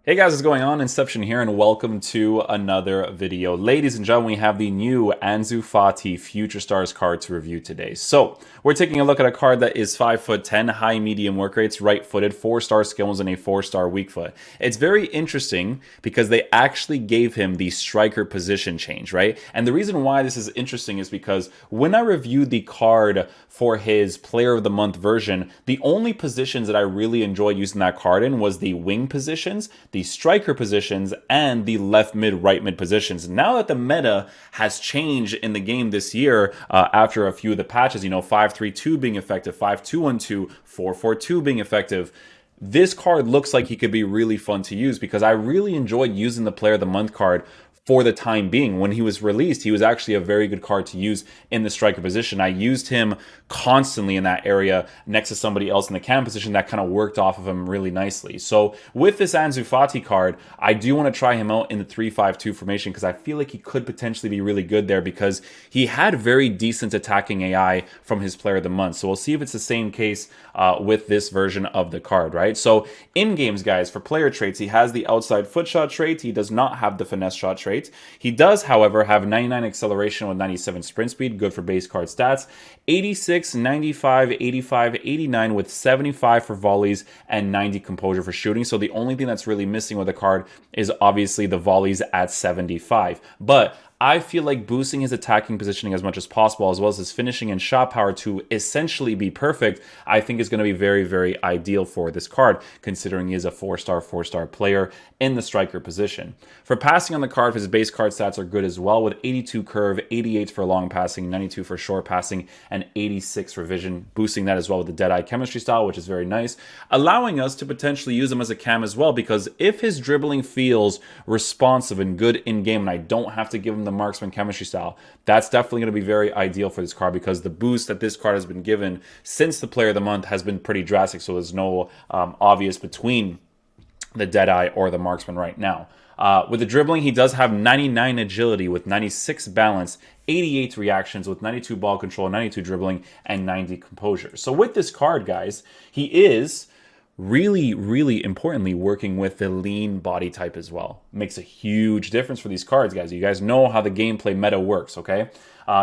Hey guys, what's going on? Inception here, and welcome to another video. Ladies and gentlemen, we have the new Ansu Fati Future Stars card to review today. So, we're taking a look at a card that is 5'10", high medium work rates, right-footed, 4-star skills, and a 4-star weak foot. It's very interesting because they actually gave him the striker position change, right? And the reason why this is interesting is because when I reviewed the card for his Player of the Month version, the only positions that I really enjoyed using that card in was the wing positions, the striker positions, and the left mid, right mid positions. Now that the meta has changed in the game this year, after a few of the patches, you know, 5-3-2 being effective, 5-2-1-2, 4-4-2 being effective, this card looks like he could be really fun to use because I really enjoyed using the Player of the Month card for the time being. When he was released, he was actually a very good card to use in the striker position. I used him constantly in that area next to somebody else in the cam position that kind of worked off of him really nicely. So with this Ansu Fati card, I do want to try him out in the 3-5-2 formation because I feel like he could potentially be really good there because he had very decent attacking AI from his Player of the Month. So we'll see if it's the same case with this version of the card, right? So in games, guys, for player traits, he has the outside foot shot trait. He does not have the finesse shot trait. He does, however, have 99 acceleration with 97 sprint speed, good for base card stats, 86, 95, 85, 89 with 75 for volleys and 90 composure for shooting. So the only thing that's really missing with the card is obviously the volleys at 75. But I feel like boosting his attacking positioning as much as possible, as well as his finishing and shot power to essentially be perfect, I think is going to be very, very ideal for this card, considering he is a 4-star player in the striker position. For passing on the card, his base card stats are good as well, with 82 curve, 88 for long passing, 92 for short passing, and 86 for vision, boosting that as well with the Deadeye chemistry style, which is very nice, allowing us to potentially use him as a cam as well, because if his dribbling feels responsive and good in-game, and I don't have to give him the marksman chemistry style, that's definitely going to be very ideal for this card because the boost that this card has been given since the Player of the Month has been pretty drastic, so there's no obvious between the Deadeye or the marksman right now. With the dribbling, he does have 99 agility with 96 balance, 88 reactions with 92 ball control, 92 dribbling, and 90 composure. So with this card, guys, he is really importantly working with the lean body type as well. Makes a huge difference for these cards, guys. You guys know how the gameplay meta works, okay?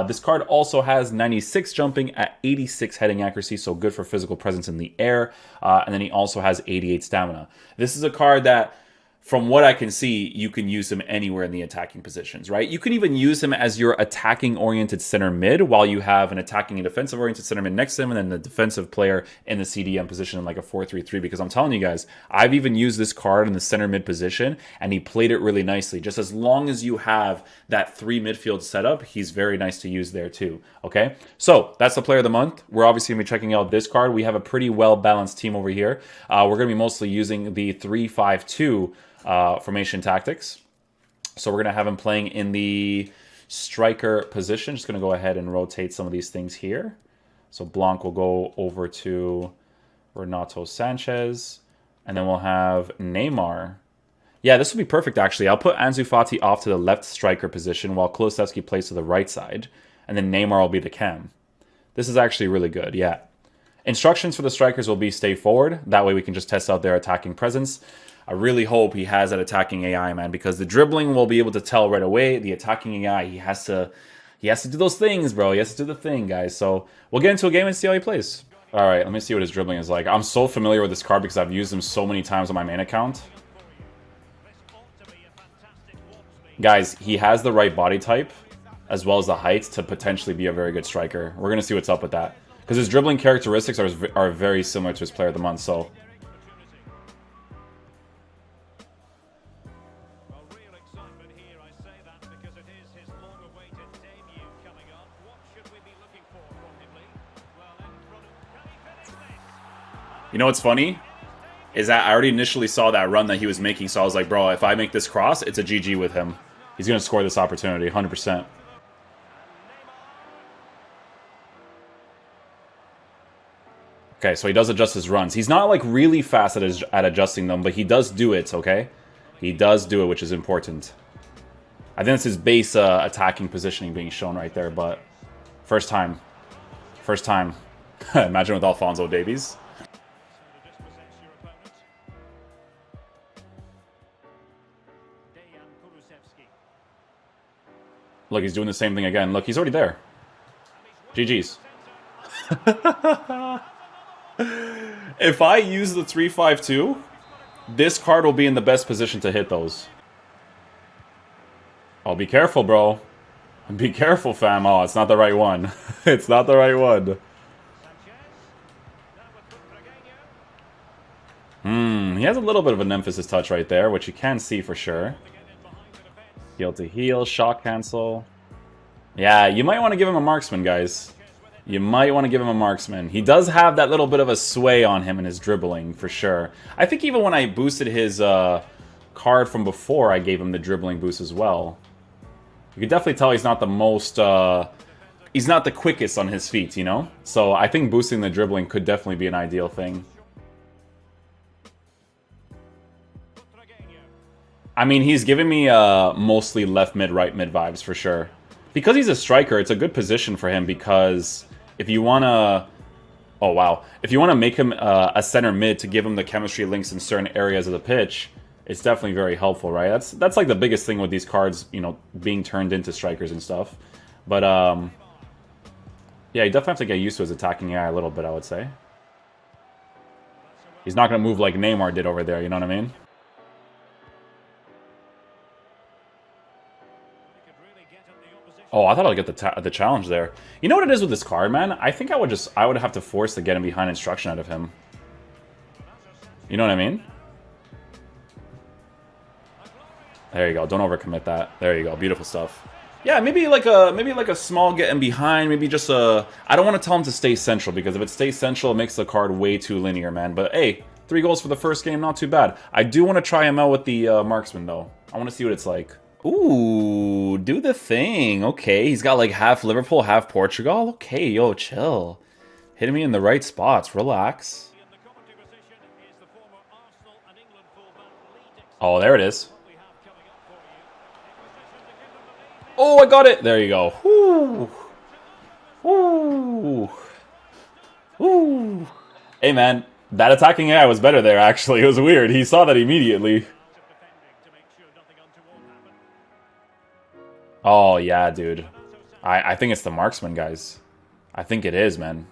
This card also has 96 jumping at 86 heading accuracy, so good for physical presence in the air. And then he also has 88 stamina. This is a card that, from what I can see, you can use him anywhere in the attacking positions, right? You can even use him as your attacking-oriented center mid while you have an attacking and defensive-oriented center mid next to him and then the defensive player in the CDM position in like a 4-3-3, because I'm telling you guys, I've even used this card in the center mid position and he played it really nicely. Just as long as you have that 3 midfield setup, he's very nice to use there too, okay? So that's the Player of the Month. We're obviously going to be checking out this card. We have a pretty well-balanced team over here. We're going to be mostly using the 3-5-2 formation tactics. So we're going to have him playing in the striker position. Just going to go ahead and rotate some of these things here. So Blanc will go over to Renato Sanchez. And then we'll have Neymar. Yeah, this will be perfect, actually. I'll put Ansu Fati off to the left striker position while Kulusevski plays to the right side. And then Neymar will be the cam. This is actually really good, yeah. Instructions for the strikers will be stay forward. That way we can just test out their attacking presence. I really hope he has that attacking AI, man, because the dribbling will be able to tell right away. The attacking AI, he has to do those things, bro. He has to do the thing, guys. So we'll get into a game and see how he plays. All right, let me see what his dribbling is like. I'm so familiar with this card because I've used him so many times on my main account. Guys, he has the right body type as well as the height to potentially be a very good striker. We're going to see what's up with that because his dribbling characteristics are very similar to his Player of the Month, so... You know what's funny? Is that I already initially saw that run that he was making, so I was like, bro, if I make this cross, it's a GG with him. He's going to score this opportunity, 100%. Okay, so he does adjust his runs. He's not, like, really fast at adjusting them, but he does do it, okay? He does do it, which is important. I think it's his base attacking positioning being shown right there, but first time. First time. Imagine with Alphonso Davies. Look, he's doing the same thing again. Look, he's already there. GG's. If I use the 3-5-2, this card will be in the best position to hit those. Oh, be careful, bro. Be careful, fam. Oh, it's not the right one. It's not the right one. He has a little bit of an emphasis touch right there, which you can see for sure. Heel to heel, shot cancel. Yeah, you might want to give him a marksman, guys. You might want to give him a marksman. He does have that little bit of a sway on him in his dribbling, for sure. I think even when I boosted his card from before, I gave him the dribbling boost as well. You can definitely tell he's not the most... he's not the quickest on his feet, you know? So I think boosting the dribbling could definitely be an ideal thing. I mean, he's giving me mostly left mid, right mid vibes, for sure. Because he's a striker, it's a good position for him because if you want to... Oh, wow. If you want to make him a center mid to give him the chemistry links in certain areas of the pitch, it's definitely very helpful, right? That's like the biggest thing with these cards, you know, being turned into strikers and stuff. But, yeah, you definitely have to get used to his attacking AI a little bit, I would say. He's not going to move like Neymar did over there, you know what I mean? Oh, I thought I'd get the challenge there. You know what it is with this card, man? I think I would have to force to get him behind instruction out of him. You know what I mean? There you go. Don't overcommit that. There you go. Beautiful stuff. Yeah, maybe like a small getting behind. Maybe just a... I don't want to tell him to stay central because if it stays central, it makes the card way too linear, man. But hey, 3 goals for the first game, not too bad. I do want to try him out with the marksman though. I want to see what it's like. Ooh, do the thing. Okay, he's got like half Liverpool, half Portugal. Okay, yo, chill. Hitting me in the right spots. Relax. Oh, there it is. Oh, I got it. There you go. Woo. Woo. Woo. Hey, man. That attacking AI was better there, actually. It was weird. He saw that immediately. Oh, yeah, dude. I think it's the marksman, guys. I think it is, man.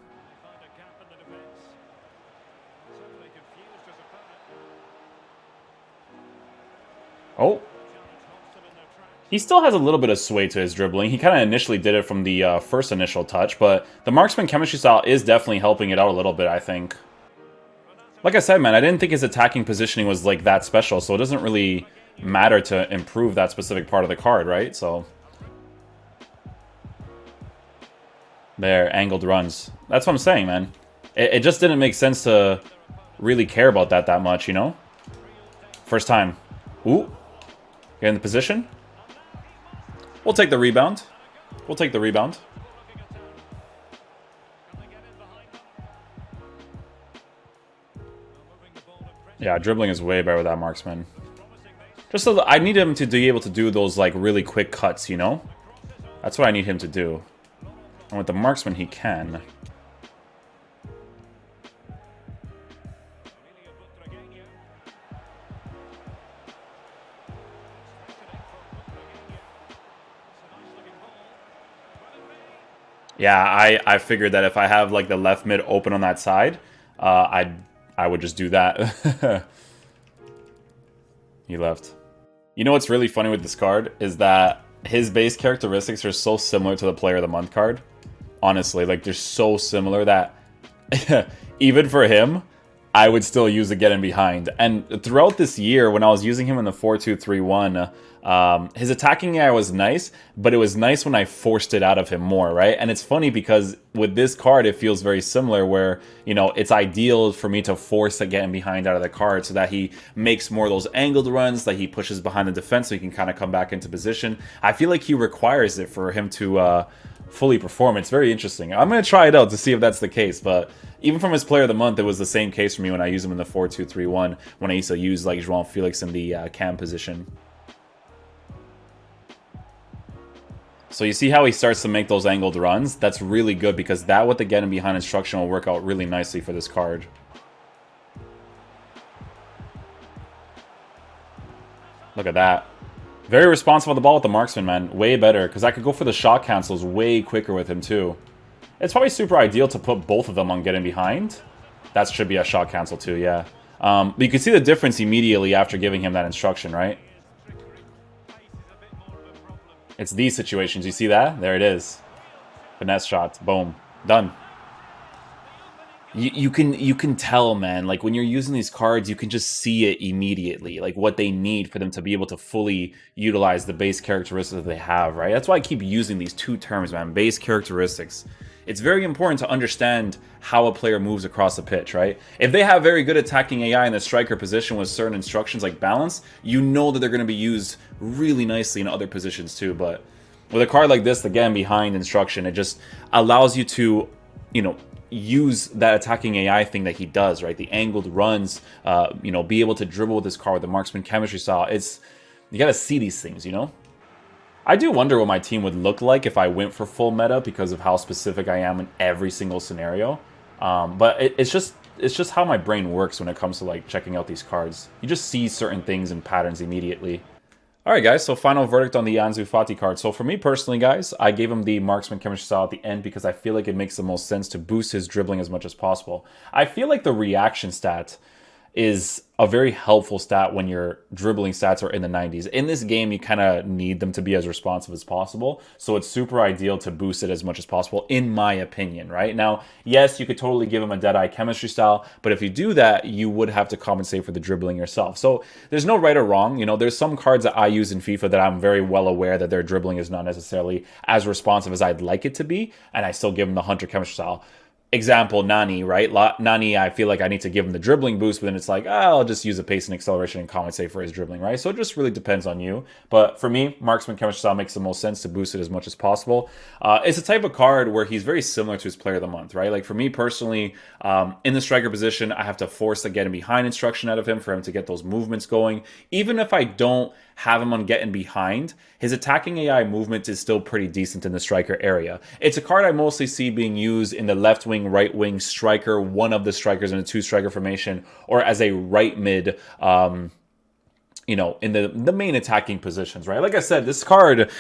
Oh. He still has a little bit of sway to his dribbling. He kind of initially did it from the first initial touch, but the marksman chemistry style is definitely helping it out a little bit, I think. Like I said, man, I didn't think his attacking positioning was like that special, so it doesn't really matter to improve that specific part of the card, right? So... There, angled runs. That's what I'm saying, man. It just didn't make sense to really care about that much, you know? First time. Ooh. Get in the position. We'll take the rebound. We'll take the rebound. Yeah, dribbling is way better with that marksman. Just so that I need him to be able to do those like really quick cuts, you know? That's what I need him to do. And with the marksman, he can. Yeah, I figured that if I have like the left mid open on that side, I would just do that. He left. You know what's really funny with this card is that his base characteristics are so similar to the Player of the Month card. Honestly, like they're so similar that even for him, I would still use the get in behind. And throughout this year, when I was using him in the 4-2-3-1, his attacking AI was nice, but it was nice when I forced it out of him more, right? And it's funny because with this card, it feels very similar where, you know, it's ideal for me to force the get in behind out of the card so that he makes more of those angled runs, that he pushes behind the defense so he can kind of come back into position. I feel like he requires it for him to fully perform. It's very interesting. I'm going to try it out to see if that's the case, but even from his Player of the Month, it was the same case for me when I used him in the 4-2-3-1, when I used to use like João Felix in the cam position. So you see how he starts to make those angled runs? That's really good because that with the get in behind instruction will work out really nicely for this card. Look at that. Very responsive on the ball with the marksman, man. Way better, because I could go for the shot cancels way quicker with him, too. It's probably super ideal to put both of them on getting behind. That should be a shot cancel, too, yeah. But you can see the difference immediately after giving him that instruction, right? It's these situations. You see that? There it is. Finesse shots. Boom. Done. You can tell, man, like when you're using these cards, you can just see it immediately, like what they need for them to be able to fully utilize the base characteristics that they have, right? That's why I keep using these two terms, man, base characteristics. It's very important to understand how a player moves across the pitch, right? If they have very good attacking AI in the striker position with certain instructions like balance, you know that they're going to be used really nicely in other positions too. But with a card like this, again, behind instruction, it just allows you to, you know, use that attacking AI thing that he does, right? The angled runs, you know, be able to dribble with this card with the marksman chemistry style. It's, you got to see these things, you know? I do wonder what my team would look like if I went for full meta because of how specific I am in every single scenario. But it's just how my brain works when it comes to like checking out these cards. You just see certain things and patterns immediately. Alright guys, so final verdict on the Ansu Fati card. So for me personally guys, I gave him the marksman chemistry style at the end because I feel like it makes the most sense to boost his dribbling as much as possible. I feel like the reaction stat is a very helpful stat when your dribbling stats are in the 90s. In this game, you kind of need them to be as responsive as possible. So it's super ideal to boost it as much as possible, in my opinion, right? Now, yes, you could totally give him a Deadeye chemistry style, but if you do that, you would have to compensate for the dribbling yourself. So there's no right or wrong. You know, there's some cards that I use in FIFA that I'm very well aware that their dribbling is not necessarily as responsive as I'd like it to be, and I still give them the Hunter chemistry style. Example, Nani, right? Nani, I feel like I need to give him the dribbling boost, but then it's like, I'll just use a pace and acceleration and compensate for his dribbling, right? So it just really depends on you. But for me, marksman chemistry style makes the most sense to boost it as much as possible. It's a type of card where he's very similar to his player of the month, right? Like for me personally, in the striker position, I have to force the getting behind instruction out of him for him to get those movements going. Even if I don't have him on getting behind, his attacking AI movement is still pretty decent in the striker area. It's a card I mostly see being used in the left wing, right wing striker, one of the strikers in a two striker formation, or as a right mid, you know, in the main attacking positions, right? Like I said, this card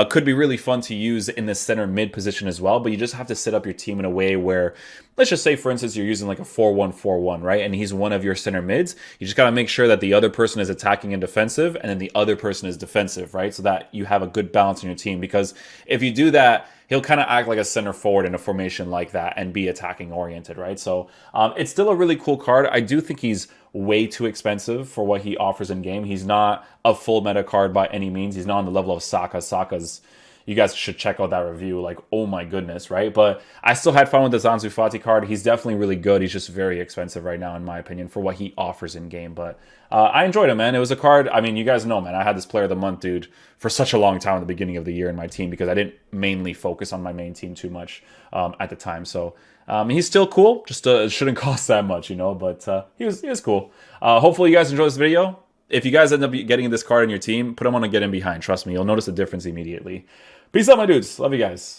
could be really fun to use in the center mid position as well, but you just have to set up your team in a way where, let's just say, for instance, you're using like a 4-1-4-1, right? And he's one of your center mids. You just got to make sure that the other person is attacking and defensive, and then the other person is defensive, right? So that you have a good balance in your team, because if you do that, he'll kind of act like a center forward in a formation like that and be attacking oriented, right? So it's still a really cool card. I do think he's way too expensive for what he offers in game. He's not a full meta card by any means. He's not on the level of Saka. Saka's, you guys should check out that review. Like, oh my goodness, right? But I still had fun with this Ansu Fati card. He's definitely really good. He's just very expensive right now, in my opinion, for what he offers in game. But I enjoyed it, man. It was a card. I mean, you guys know, man, I had this player of the month, dude, for such a long time at the beginning of the year in my team because I didn't mainly focus on my main team too much at the time. So he's still cool. Just shouldn't cost that much, you know. But he was cool. Hopefully you guys enjoyed this video. If you guys end up getting this card in your team, put him on a get in behind. Trust me, you'll notice a difference immediately. Peace out, my dudes. Love you guys.